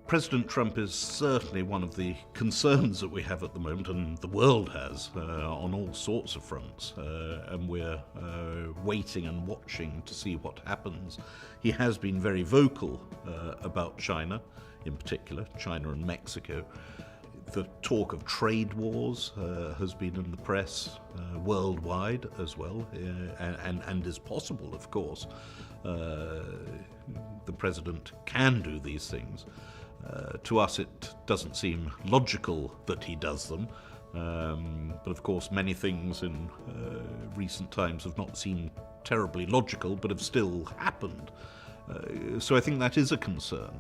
President Trump is certainly one of the concerns that we have at the moment, and the world has, on all sorts of fronts, and we're waiting and watching to see what happens. He has been very vocal about China, in particular, China and Mexico. The talk of trade wars has been in the press worldwide as well, and is possible, of course. The president can do these things. To us, it doesn't seem logical that he does them, but of course many things in recent times have not seemed terribly logical, but have still happened. So I think that is a concern,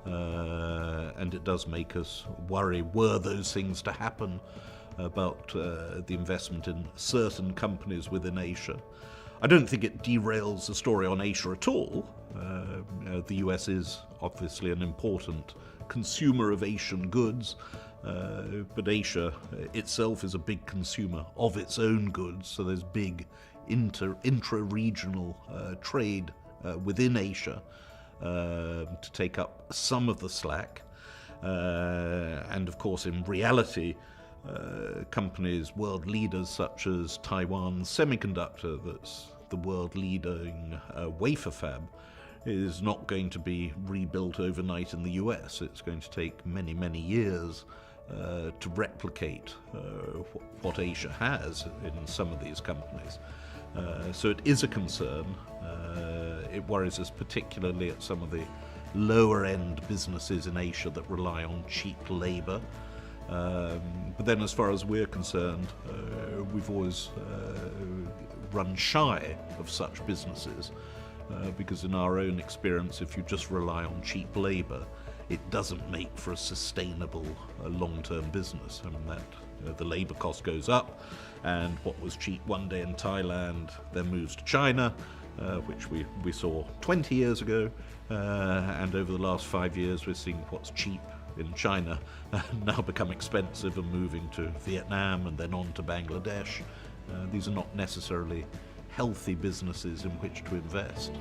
and it does make us worry, were those things to happen, about the investment in certain companies within Asia. I don't think it derails the story on Asia at all. The US is obviously an important consumer of Asian goods, but Asia itself is a big consumer of its own goods, so there's big intra-regional trade within Asia to take up some of the slack. And of course, in reality, companies, world leaders such as Taiwan Semiconductor, that's the world leader in wafer fab, is not going to be rebuilt overnight in the US. It's going to take many, many years to replicate what Asia has in some of these companies. So it is a concern. It worries us particularly at some of the lower-end businesses in Asia that rely on cheap labor. But then as far as we're concerned, we've always run shy of such businesses, because in our own experience, if you just rely on cheap labor, it doesn't make for a sustainable long-term business. I mean, that the labor cost goes up, and what was cheap one day in Thailand then moves to China, which we saw 20 years ago, and over the last 5 years we're seeing what's cheap in China now become expensive and moving to Vietnam and then on to Bangladesh. These are not necessarily healthy businesses in which to invest.